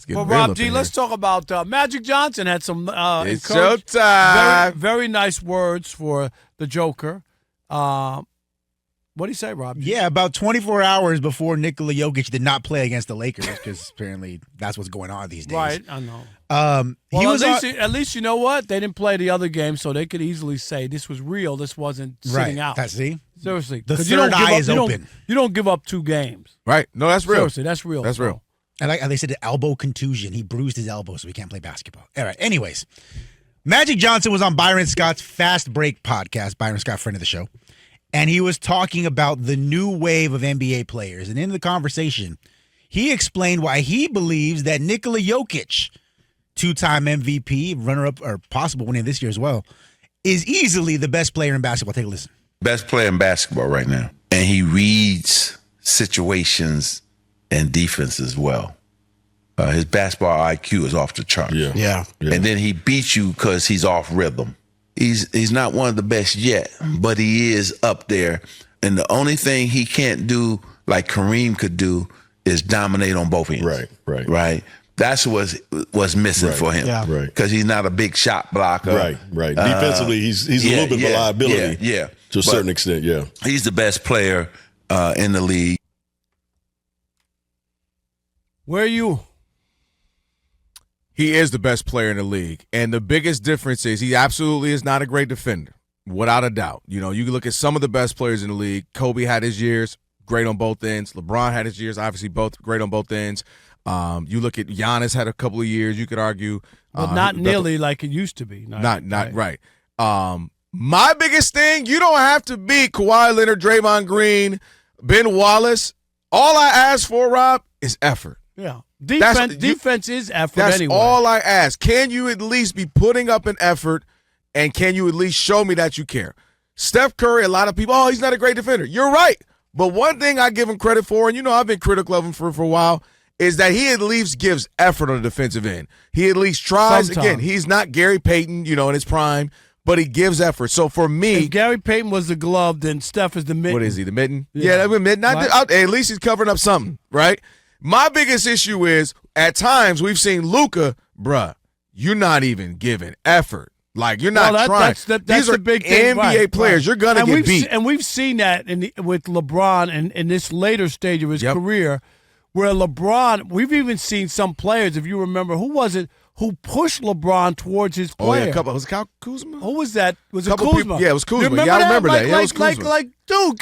Well, Rob G, let's talk about Magic Johnson. Had some it's showtime. Very nice words for the Joker. What did he say, Rob G? Yeah, about 24 hours before Nikola Jokic did not play against the Lakers, because apparently that's what's going on these days. Right, I know. At least you know what? They didn't play the other game, so they could easily say this was real. This wasn't sitting out. See? Seriously. The third eye is open. You don't give up 2 games. Right. No, that's real. Seriously, that's real. That's real. And like they said, the elbow contusion. He bruised his elbow, so he can't play basketball. All right. Anyways, Magic Johnson was on Byron Scott's Fast Break podcast. Byron Scott, friend of the show. And he was talking about the new wave of NBA players. And in the conversation, he explained why he believes that Nikola Jokic, 2-time MVP, runner-up, or possible winner this year as well, is easily the best player in basketball. Take a listen. Best player in basketball right now. And he reads situations and defense as well. His basketball IQ is off the chart. Yeah. And then he beats you because he's off rhythm. He's not one of the best yet, but he is up there. And the only thing he can't do, like Kareem could do, is dominate on both ends. Right. That's what's missing for him. Yeah. Right. Because he's not a big shot blocker. Right. Defensively, he's a little bit of a liability. Yeah. To a certain extent, yeah. He's the best player in the league. Where are you? He is the best player in the league. And the biggest difference is he absolutely is not a great defender, without a doubt. You know, you can look at some of the best players in the league. Kobe had his years, great on both ends. LeBron had his years, obviously both great on both ends. You look at Giannis had a couple of years, you could argue. But not nearly like it used to be. Not right. My biggest thing, you don't have to be Kawhi Leonard, Draymond Green, Ben Wallace. All I ask for, Rob, is effort. Yeah. Defense is effort that's anyway. That's all I ask. Can you at least be putting up an effort, and can you at least show me that you care? Steph Curry, a lot of people, he's not a great defender. You're right. But one thing I give him credit for, and I've been critical of him for a while, is that he at least gives effort on the defensive end. He at least tries. Sometimes. Again, he's not Gary Payton, in his prime, but he gives effort. So for me, if Gary Payton was the glove, then Steph is the mitten. What is he, the mitten? Yeah, that was mitten. At least he's covering up something, right? My biggest issue is, at times, we've seen Luka, bruh, you're not even giving effort. Like, you're not trying. That's These are the big thing. NBA players. Right. You're going to get beat. And we've seen that with LeBron in this later stage of his career, where LeBron, we've even seen some players, if you remember, who was it, who pushed LeBron towards his player? Oh, yeah, was it Kuzma? Who was that? Was it Kuzma? People, yeah, it was Kuzma. I remember that. Yeah, it was Kuzma. Dude,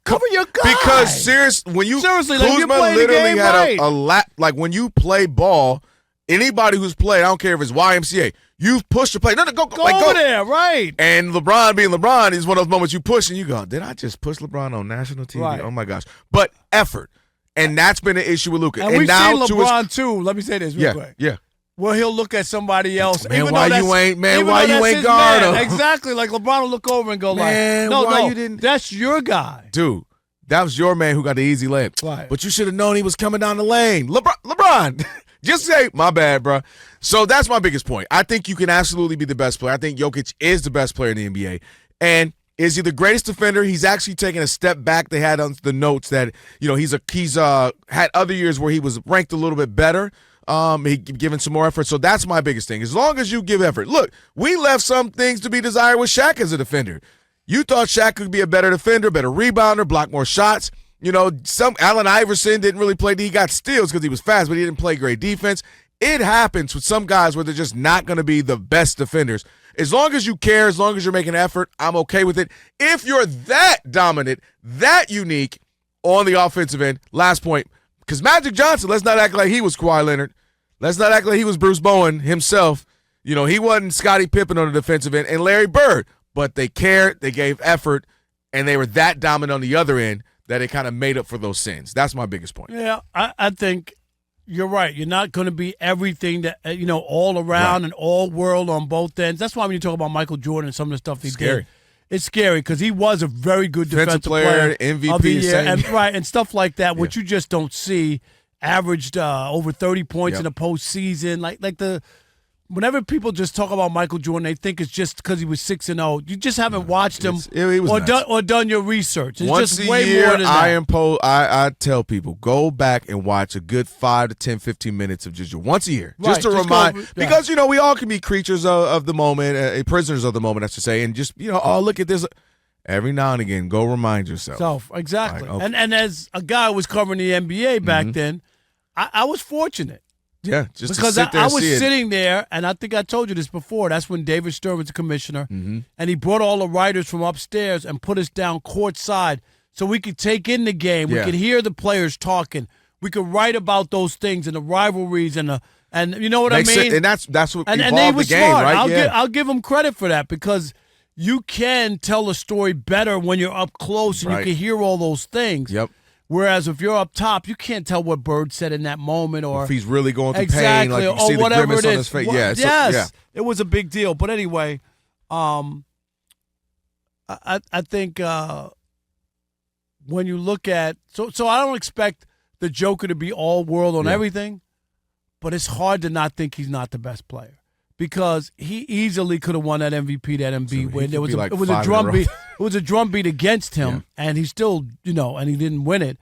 cover your guy. Because when Kuzma literally had a lap. Like, when you play ball, anybody who's played, I don't care if it's YMCA, you push the play. No, go over there, right? And LeBron being LeBron is one of those moments you push and you go, did I just push LeBron on national TV? Right. Oh my gosh! But effort, and that's been the issue with Luka. And we've seen LeBron too. Let me say this real quick. Yeah. Well, he'll look at somebody else. Man, why you ain't guard him? Exactly. Like LeBron will look over and go man, no, you didn't? That's your guy. Dude, that was your man who got the easy layup. Right. But you should have known he was coming down the lane. LeBron. Just say, my bad, bro. So that's my biggest point. I think you can absolutely be the best player. I think Jokic is the best player in the NBA. And is he the greatest defender? He's actually taken a step back. They had on the notes that, he's had other years where he was ranked a little bit better. He given some more effort. So that's my biggest thing. As long as you give effort. Look, we left some things to be desired with Shaq as a defender. You thought Shaq could be a better defender, better rebounder, block more shots. Some Allen Iverson didn't really play. He got steals because he was fast, but he didn't play great defense. It happens with some guys where they're just not going to be the best defenders. As long as you care, as long as you're making effort, I'm okay with it. If you're that dominant, that unique on the offensive end, last point, because Magic Johnson, let's not act like he was Kawhi Leonard. Let's not act like he was Bruce Bowen himself. He wasn't Scottie Pippen on the defensive end and Larry Bird. But they cared, they gave effort, and they were that dominant on the other end that it kind of made up for those sins. That's my biggest point. Yeah, I think you're right. You're not going to be everything that, all around and all world on both ends. That's why when you talk about Michael Jordan and some of the stuff he did, it's scary because he was a very good defensive player, MVP of the year, and stuff like that, which you just don't see. Averaged over 30 points in the postseason, like the whenever people just talk about Michael Jordan, they think it's just because he was 6-0. You just haven't watched him it was or done your research. It's Once just a way year, more than that. I tell people, go back and watch a good 5 to 10, 15 minutes of just once a year. Right, Just to just remind, go- yeah. because, we all can be creatures of the moment, prisoners of the moment, I should say, and just, oh, look at this. Every now and again, go remind yourself. Exactly. Like, okay. And as a guy who was covering the NBA back then, I was fortunate. Yeah, just Because to sit there I and was see it. sitting there, and I think I told you this before. That's when David Stern was the commissioner, and he brought all the writers from upstairs and put us down courtside so we could take in the game. We Yeah. could hear the players talking. We could write about those things and the rivalries and you know what I mean. And that's what And evolved they the were game, smart. right? I'll give them credit for that because you can tell a story better when you're up close and Right. you can hear all those things. Yep. Whereas if you're up top, you can't tell what Bird said in that moment, or If he's really going through exactly, pain, like you or see the whatever grimace it on is. his face. Well, Yeah, yes, it was a big deal. But anyway, I think when you look at so I don't expect the Joker to be all world on everything, but it's hard to not think he's not the best player. Because he easily could have won that MVP, that Embiid win. it was It was a 5 in a drum row. beat. It was a drum beat against him, and he still, and he didn't win it.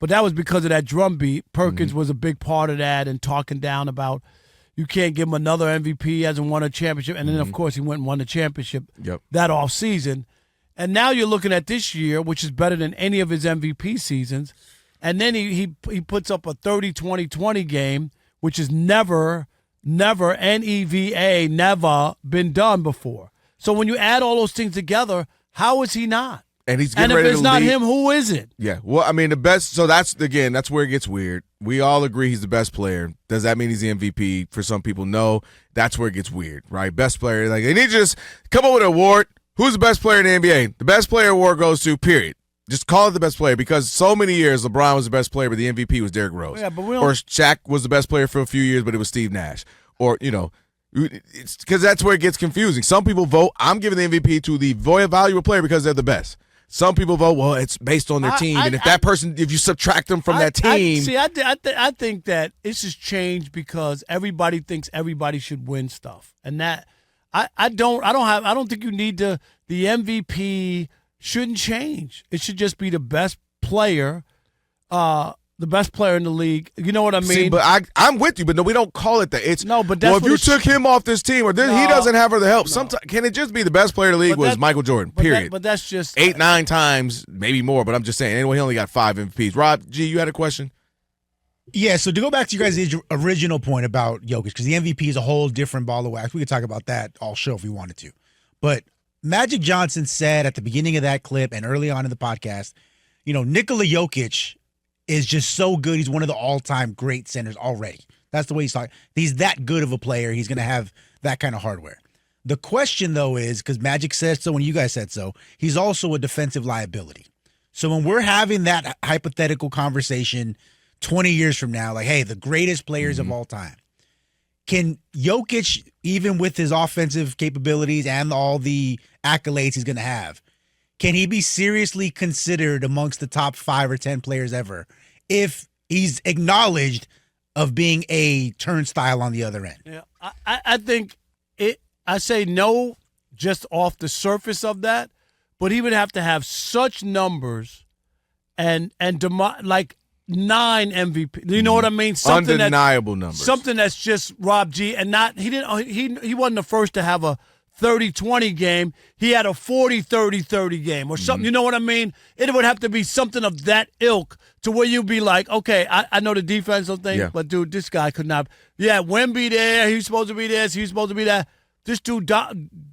But that was because of that drum beat. Perkins was a big part of that, and talking down about you can't give him another MVP. He hasn't won a championship, and then of course he went and won the championship that off season. And now you're looking at this year, which is better than any of his MVP seasons. And then he puts up a 30-20-20 game, which is never NEVA, never been done before. So when you add all those things together, how is he not? And he's And getting if ready it's to not lead. him, who is it? Yeah. Well, I mean, the best. So that's where it gets weird. We all agree he's the best player. Does that mean he's the MVP? For some people, no. That's where it gets weird, right? Best player. Like, they need to just come up with an award. Who's the best player in the NBA? The best player award goes to, period. Just call it the best player, because so many years LeBron was the best player, but the MVP was Derrick Rose. Yeah, but we don't- or Shaq was the best player for a few years, but it was Steve Nash. Or, it's because that's where it gets confusing. Some people vote, I'm giving the MVP to the valuable player because they're the best. Some people vote, well, it's based on their team, and if you subtract them from that team. I think that it's just changed because everybody thinks everybody should win stuff, and that I don't think you need to. The MVP shouldn't change. It should just be the best player, the best player in the league. You know what I mean? See, but I'm with you, but no, we don't call it that. It's No, but that's well, if what you it's- took him off this team, or he doesn't have other help. Sometimes can it just be the best player in the league But was that- Michael Jordan? but Period. but that's just 8-9 times, maybe more. But I'm just saying. Anyway, he only got 5 MVPs. Rob G, you had a question? Yeah, so to go back to you guys' original point about Jokic, because the MVP is a whole different ball of wax. We could talk about that all show if we wanted to. But Magic Johnson said at the beginning of that clip and early on in the podcast, Nikola Jokic is just so good. He's one of the all-time great centers already. That's the way he's talking. He's that good of a player. He's going to have that kind of hardware. The question, though, is, because Magic said so and you guys said so, he's also a defensive liability. So when we're having that hypothetical conversation 20 years from now, like, hey, the greatest players of all time, can Jokic, even with his offensive capabilities and all the accolades he's going to have, can he be seriously considered amongst the top 5 or 10 players ever if he's acknowledged of being a turnstile on the other end? Yeah, I think I say no just off the surface of that, but he would have to have such numbers and like 9 MVP. You know what I mean? Undeniable numbers. Something that's just Rob G. And not he wasn't the first to have a 30-20 game. He had a 40-30-30 game or something. You know what I mean? It would have to be something of that ilk to where you'd be like, okay, I know the defensive thing, but dude, this guy could not. Yeah, Wemby there. He was supposed to be this. He was supposed to be that. This dude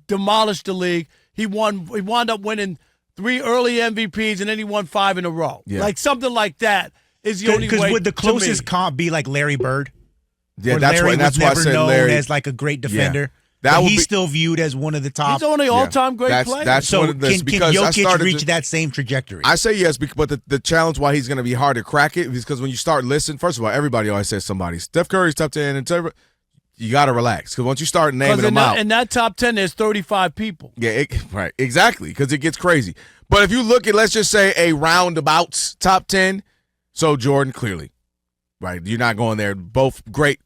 demolished the league. He wound up winning 3 early MVPs, and then he won 5 in a row. Yeah. Like something like that is the only way. Because would the to closest me. comp be like Larry Bird? Yeah, Where that's Larry why. That's was why I never said known Larry as like a great defender. That But would he's be- still viewed as one of the top. He's only all-time great That's- player. that's so one of the- can because I Jokic started reach to- that same trajectory? I say yes, but the challenge why he's going to be hard to crack it is because when you start listening, first of all, everybody always says somebody. Steph Curry's top 10, and you got to relax because once you start naming them out. In that top 10, there's 35 people. Yeah, right, exactly, because it gets crazy. But if you look at, let's just say, a roundabouts top 10, so Jordan, clearly, right? You're not going there. Both great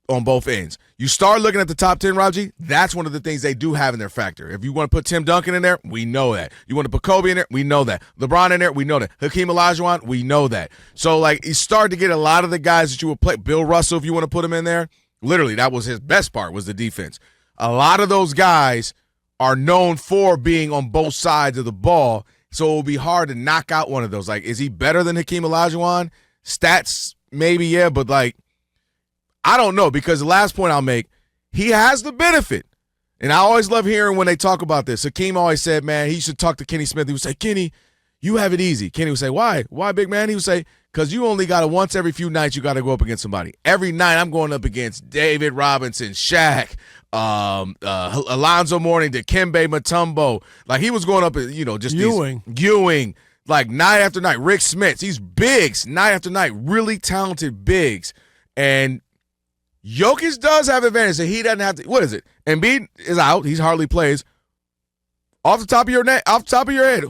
on both ends. You start looking at the top 10, Raji, that's one of the things they do have in their factor. If you want to put Tim Duncan in there, we know that. You want to put Kobe in there, we know that. LeBron in there, we know that. Hakeem Olajuwon, we know that. So, like, you start to get a lot of the guys that you would play. Bill Russell, if you want to put him in there, literally, that was his best part, was the defense. A lot of those guys are known for being on both sides of the ball, so it will be hard to knock out one of those. Like, is he better than Hakeem Olajuwon? Stats, maybe, yeah, but, like, I don't know, because the last point I'll make, he has the benefit. And I always love hearing when they talk about this. Hakeem always said, man, he should talk to Kenny Smith. He would say, Kenny, you have it easy. Kenny would say, why? Why, big man? He would say, because you only got to once every few nights you got to go up against somebody. Every night I'm going up against David Robinson, Shaq, Alonzo Mourning, Dikembe Mutombo. Like, he was going up, just Ewing. Like, night after night. Rick Smits. These bigs, night after night. Really talented bigs. And Jokic does have advantage, so he doesn't have to. What is it? Embiid is out. He hardly plays. Off the top of your head,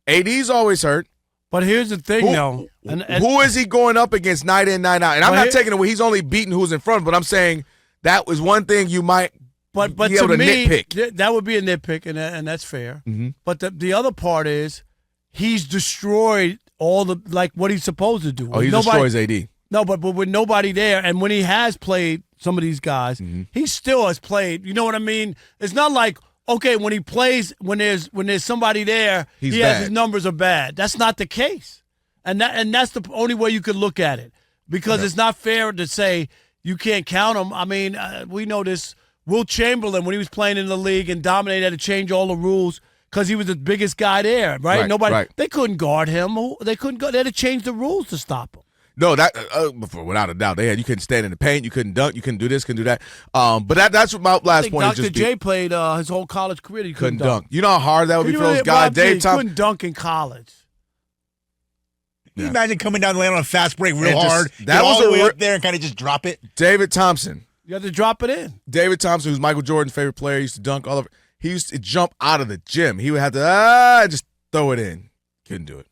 AD's always hurt. But here's the thing, though. Who is he going up against night in, night out? And I'm not taking away. He's only beating who's in front, but I'm saying that was one thing you might be able to nitpick. That would be a nitpick, and that's fair. Mm-hmm. But the other part is he's destroyed all what he's supposed to do. Oh, he destroys AD. No, but with nobody there, and when he has played some of these guys, he still has played. You know what I mean? It's not like, okay, when he plays, when there's somebody there, his numbers are bad. That's not the case, and that's the only way you could look at it, because it's not fair to say you can't count him. I mean, we know this. Will Chamberlain, when he was playing in the league and dominated, had to change all the rules because he was the biggest guy there, right? They couldn't guard him. They had to change the rules to stop him. No, that without a doubt, you couldn't stand in the paint, you couldn't dunk, you couldn't do this, couldn't do that. But that's what my last point. Dr. J played his whole college career. He couldn't dunk. You know how hard that would be for those guys. Dave Thompson couldn't dunk in college. Can you imagine coming down the lane on a fast break real hard? That was all the way up there and kind of just drop it. David Thompson. You have to drop it in. David Thompson, who's Michael Jordan's favorite player, used to dunk all over. He used to jump out of the gym. He would have to just throw it in. Couldn't do it.